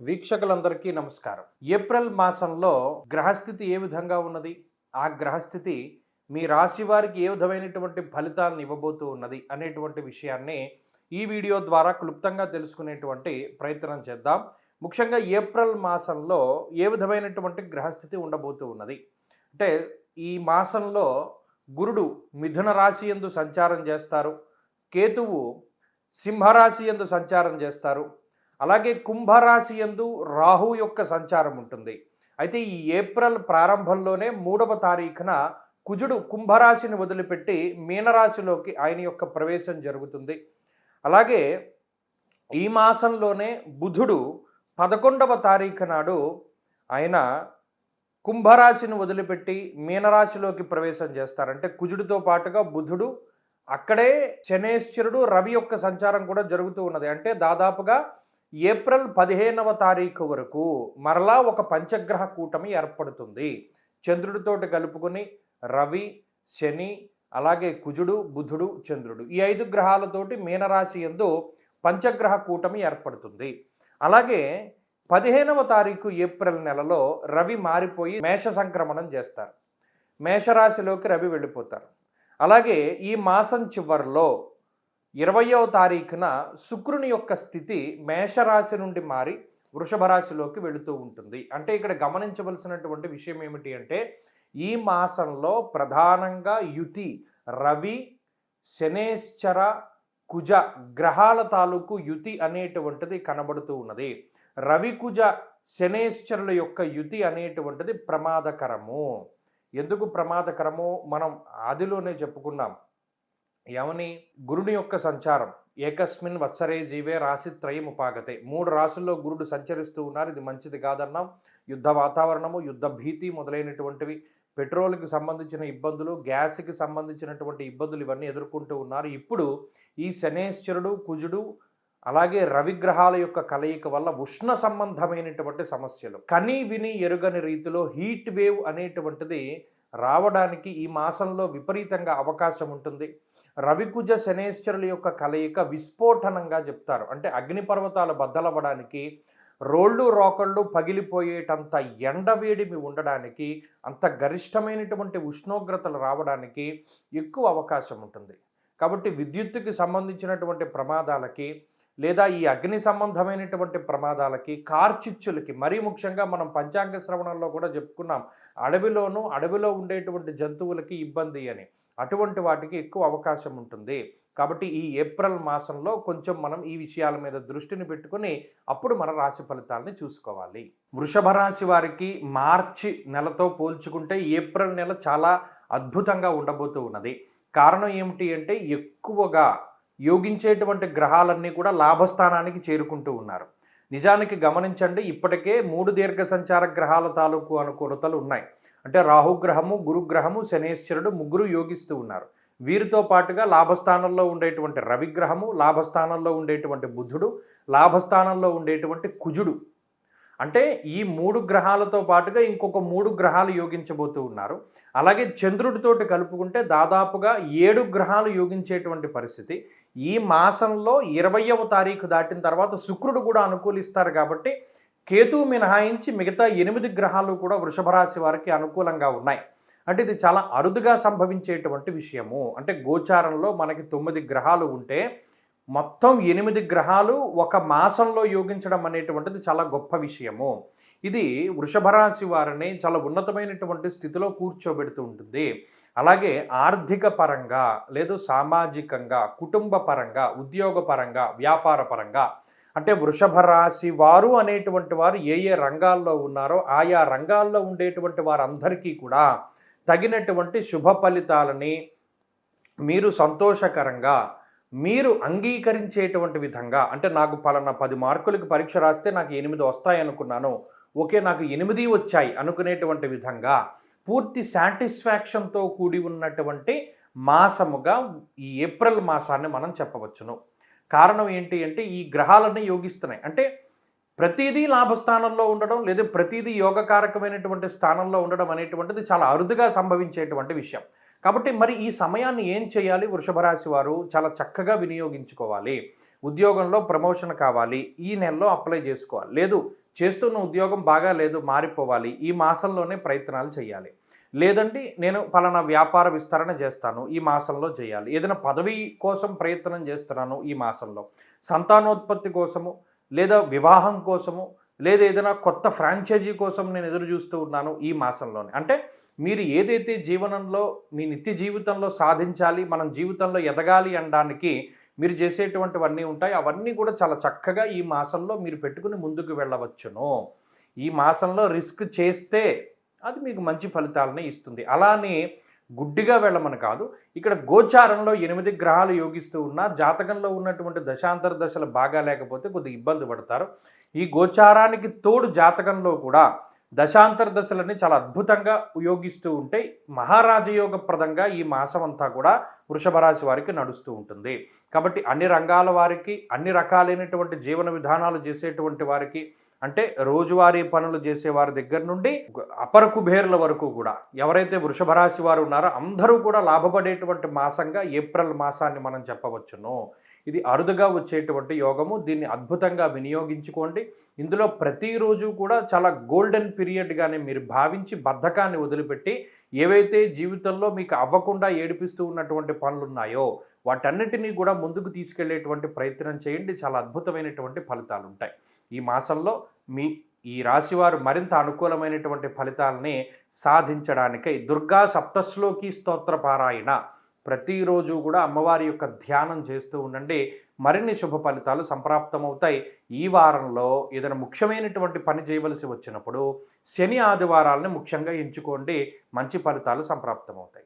వీక్షకులందరికీ నమస్కారం. ఏప్రిల్ మాసంలో గ్రహస్థితి ఏ విధంగా ఉన్నది? ఆ గ్రహస్థితి మీ రాశి వారికి ఏ విధమైనటువంటి ఫలితాలను ఇవ్వబోతూ ఉన్నది అనేటువంటి విషయాన్ని ఈ వీడియో ద్వారా క్లుప్తంగా తెలుసుకునేటువంటి ప్రయత్నం చేద్దాం. ముఖ్యంగా ఏప్రిల్ మాసంలో ఏ విధమైనటువంటి గ్రహస్థితి ఉండబోతూ ఉన్నది అంటే, ఈ మాసంలో గురుడు మిథున రాశి యందు సంచారం చేస్తారు, కేతువు సింహరాశి యందు సంచారం చేస్తారు, అలాగే కుంభరాశి యందు రాహు యొక్క సంచారం ఉంటుంది. అయితే ఈ ఏప్రిల్ ప్రారంభంలోనే 3వ తారీఖున కుజుడు కుంభరాశిని వదిలిపెట్టి మీనరాశిలోకి ఆయన యొక్క ప్రవేశం జరుగుతుంది. అలాగే ఈ మాసంలోనే బుధుడు 11వ తారీఖు నాడు ఆయన కుంభరాశిని వదిలిపెట్టి మీనరాశిలోకి ప్రవేశం చేస్తారు. అంటే కుజుడితో పాటుగా బుధుడు, అక్కడే శనేశ్వరుడు, రవి యొక్క సంచారం కూడా జరుగుతూ ఉన్నది. అంటే దాదాపుగా ఏప్రిల్ 15వ తారీఖు వరకు మరలా ఒక పంచగ్రహ కూటమి ఏర్పడుతుంది. చంద్రుడితోటి కలుపుకొని రవి, శని, అలాగే కుజుడు, బుధుడు, చంద్రుడు, ఈ 5 గ్రహాలతోటి మీనరాశి యందు పంచగ్రహ కూటమి ఏర్పడుతుంది. అలాగే 15వ తారీఖు ఏప్రిల్ నెలలో రవి మారిపోయి మేష సంక్రమణం చేస్తారు. మేషరాశిలోకి రవి వెళ్ళిపోతారు. అలాగే ఈ మాసం చివరిలో 20వ తారీఖున శుక్రుని యొక్క స్థితి మేషరాశి నుండి మారి వృషభ రాశిలోకి వెళుతూ ఉంటుంది. అంటే ఇక్కడ గమనించవలసినటువంటి విషయం ఏమిటి అంటే, ఈ మాసంలో ప్రధానంగా యుతి రవి, శనేశ్చర, కుజ గ్రహాల తాలూకు యుతి అనేటువంటిది కనబడుతూ ఉన్నది. రవి, కుజ, శనేశ్చరుల యొక్క యుతి అనేటువంటిది ప్రమాదకరము. ఎందుకు ప్రమాదకరము మనం ఆదిలోనే చెప్పుకున్నాం. ఏమని? గురుని యొక్క సంచారం ఏకస్మిన్ వత్సరే జీవే రాశిత్రయం ఉపాగతే. 3 రాశుల్లో గురుడు సంచరిస్తూ ఉన్నారు. ఇది మంచిది కాదన్నాం. యుద్ధ వాతావరణము, యుద్ధ భీతి మొదలైనటువంటివి, పెట్రోల్కి సంబంధించిన ఇబ్బందులు, గ్యాస్కి సంబంధించినటువంటి ఇబ్బందులు ఇవన్నీ ఎదుర్కొంటూ ఉన్నారు. ఇప్పుడు ఈ శనేశ్వరుడు, కుజుడు, అలాగే రవిగ్రహాల యొక్క కలయిక వల్ల ఉష్ణ సంబంధమైనటువంటి సమస్యలు, కని విని ఎరుగని రీతిలో హీట్ వేవ్ అనేటువంటిది రావడానికి ఈ మాసంలో విపరీతంగా అవకాశం ఉంటుంది. రవికుజ శనేశ్వరుల యొక్క కలయిక విస్ఫోటనంగా చెప్తారు. అంటే అగ్నిపర్వతాలు బద్దలవ్వడానికి, రోళ్ళు రోకళ్ళు పగిలిపోయేటంత ఎండవేడిమి ఉండడానికి, అంత గరిష్టమైనటువంటి ఉష్ణోగ్రతలు రావడానికి ఎక్కువ అవకాశం ఉంటుంది. కాబట్టి విద్యుత్తుకి సంబంధించినటువంటి ప్రమాదాలకి, లేదా ఈ అగ్ని సంబంధమైనటువంటి ప్రమాదాలకి, కార్చిచ్చులకి, మరీ ముఖ్యంగా మనం పంచాంగ శ్రవణంలో కూడా చెప్పుకున్నాం, అడవిలో ఉండేటువంటి జంతువులకి ఇబ్బంది అని, అటువంటి వాటికి ఎక్కువ అవకాశం ఉంటుంది. కాబట్టి ఈ ఏప్రిల్ మాసంలో కొంచెం మనం ఈ విషయాల మీద దృష్టిని పెట్టుకుని అప్పుడు మన రాశి ఫలితాలని చూసుకోవాలి. వృషభ రాశి వారికి మార్చి నెలతో పోల్చుకుంటే ఏప్రిల్ నెల చాలా అద్భుతంగా ఉండబోతూ ఉన్నది. కారణం ఏమిటి అంటే, ఎక్కువగా యోగించేటువంటి గ్రహాలన్నీ కూడా లాభస్థానానికి చేరుకుంటూ ఉన్నారు. నిజానికి గమనించండి, ఇప్పటికే 3 దీర్ఘ సంచార గ్రహాల తాలూకు అనుకూలతలు ఉన్నాయి. అంటే రాహుగ్రహము, గురుగ్రహము, శనేశ్వరుడు ముగ్గురు యోగిస్తూ ఉన్నారు. వీరితో పాటుగా లాభస్థానంలో ఉండేటువంటి రవిగ్రహము, లాభస్థానంలో ఉండేటువంటి బుధుడు, లాభస్థానంలో ఉండేటువంటి కుజుడు, అంటే ఈ 3 గ్రహాలతో పాటుగా ఇంకొక 3 గ్రహాలు యోగించబోతూ ఉన్నారు. అలాగే చంద్రుడితోటి కలుపుకుంటే దాదాపుగా 7 గ్రహాలు యోగించేటువంటి పరిస్థితి. ఈ మాసంలో 20వ తారీఖు దాటిన తర్వాత శుక్రుడు కూడా అనుకూలిస్తారు. కాబట్టి కేతువు మినహాయించి మిగతా 8 గ్రహాలు కూడా వృషభ రాశి వారికి అనుకూలంగా ఉన్నాయి. అంటే ఇది చాలా అరుదుగా సంభవించేటువంటి విషయము. అంటే గోచారంలో మనకి 9 గ్రహాలు ఉంటే మొత్తం 8 గ్రహాలు ఒక మాసంలో యోగించడం అనేటువంటిది చాలా గొప్ప విషయము. ఇది వృషభ రాశి వారిని చాలా ఉన్నతమైనటువంటి స్థితిలో కూర్చోబెడుతూ ఉంటుంది. అలాగే ఆర్థిక పరంగా, లేదు సామాజికంగా, కుటుంబ పరంగా, ఉద్యోగ పరంగా, వ్యాపార పరంగా, అంటే వృషభ రాశి వారు అనేటువంటి వారు ఏ ఏ రంగాల్లో ఉన్నారో ఆయా రంగాల్లో ఉండేటువంటి వారందరికీ కూడా తగినటువంటి శుభ ఫలితాలని మీరు సంతోషకరంగా, మీరు అంగీకరించేటువంటి విధంగా, అంటే నాకు పలానా 10 మార్కులకి పరీక్ష రాస్తే నాకు 8 వస్తాయి అనుకున్నాను, ఓకే నాకు 8 వచ్చాయి అనుకునేటువంటి విధంగా పూర్తి సాటిస్ఫాక్షన్తో కూడి ఉన్నటువంటి మాసముగా ఈ ఏప్రిల్ మాసాన్ని మనం చెప్పవచ్చును. కారణం ఏంటి అంటే, ఈ గ్రహాలన్నీ యోగిస్తున్నాయి. అంటే ప్రతిదీ లాభస్థానంలో ఉండడం, లేదా ప్రతిదీ యోగకారకమైనటువంటి స్థానంలో ఉండడం అనేటువంటిది చాలా అరుదుగా సంభవించేటువంటి విషయం. కాబట్టి మరి ఈ సమయాన్ని ఏం చేయాలి? వృషభ రాశి వారు చాలా చక్కగా వినియోగించుకోవాలి. ఉద్యోగంలో ప్రమోషన్ కావాలి, ఈ నెలలో అప్లై చేసుకోవాలి. లేదు చేస్తున్న ఉద్యోగం బాగా లేదు, మారిపోవాలి, ఈ మాసంలోనే ప్రయత్నాలు చేయాలి. లేదంటే నేను పలానా వ్యాపార విస్తరణ చేస్తాను, ఈ మాసంలో చేయాలి. ఏదైనా పదవి కోసం ప్రయత్నం చేస్తున్నాను ఈ మాసంలో. సంతానోత్పత్తి కోసము, లేదా వివాహం కోసము, లేదా ఏదైనా కొత్త ఫ్రాంచైజీ కోసం నేను ఎదురు చూస్తూ ఉన్నాను ఈ మాసంలోనే. అంటే మీరు ఏదైతే జీవనంలో మీ నిత్య జీవితంలో సాధించాలి, మనం జీవితంలో ఎదగాలి అనడానికి మీరు చేసేటువంటివన్నీ ఉంటాయి. అవన్నీ కూడా చాలా చక్కగా ఈ మాసంలో మీరు పెట్టుకుని ముందుకు వెళ్ళవచ్చును. ఈ మాసంలో రిస్క్ చేస్తే అది మీకు మంచి ఫలితాలనే ఇస్తుంది. అలా అని గుడ్డిగా వెళ్ళమని కాదు. ఇక్కడ గోచారంలో 8 గ్రహాలు యోగిస్తూ ఉన్నా, జాతకంలో ఉన్నటువంటి దశాంతర దశలు బాగా లేకపోతే కొద్దిగా ఇబ్బంది పడతారు. ఈ గోచారానికి తోడు జాతకంలో కూడా దశాంతర దశలని చాలా అద్భుతంగా యోగిస్తూ ఉంటే మహారాజయోగప్రదంగా ఈ మాసం అంతా కూడా వృషభ రాశి వారికి నడుస్తూ ఉంటుంది. కాబట్టి అన్ని రంగాల వారికి, అన్ని రకాలైనటువంటి జీవన విధానాలు చేసేటువంటి వారికి, అంటే రోజువారీ పనులు చేసేవారి దగ్గర నుండి అపర కుబేరుల వరకు కూడా ఎవరైతే వృషభ రాశి వారు ఉన్నారో అందరూ కూడా లాభపడేటువంటి మాసంగా ఏప్రిల్ మాసాన్ని మనం చెప్పవచ్చును. ఇది అరుదుగా వచ్చేటువంటి యోగము. దీన్ని అద్భుతంగా వినియోగించుకోండి. ఇందులో ప్రతిరోజు కూడా చాలా గోల్డెన్ పీరియడ్గానే మీరు భావించి బద్ధకాన్ని వదిలిపెట్టి ఏవైతే జీవితంలో మీకు అవ్వకుండా ఏడిపిస్తూ ఉన్నటువంటి పనులున్నాయో వాటన్నిటినీ కూడా ముందుకు తీసుకెళ్లేటువంటి ప్రయత్నం చేయండి. చాలా అద్భుతమైనటువంటి ఫలితాలు ఉంటాయి. ఈ మాసంలో ఈ రాశివారు మరింత అనుకూలమైనటువంటి ఫలితాలని సాధించడానికై దుర్గా సప్తశ్లోకి స్తోత్ర పారాయణ ప్రతిరోజు కూడా అమ్మవారి యొక్క ధ్యానం చేస్తూ ఉండండి. మరిన్ని శుభ ఫలితాలు సంప్రాప్తమవుతాయి. ఈ వారంలో ఏదైనా ముఖ్యమైనటువంటి పని చేయవలసి వచ్చినప్పుడు శని ఆదివారాలని ముఖ్యంగా ఎంచుకోండి. మంచి ఫలితాలు సంప్రాప్తమవుతాయి.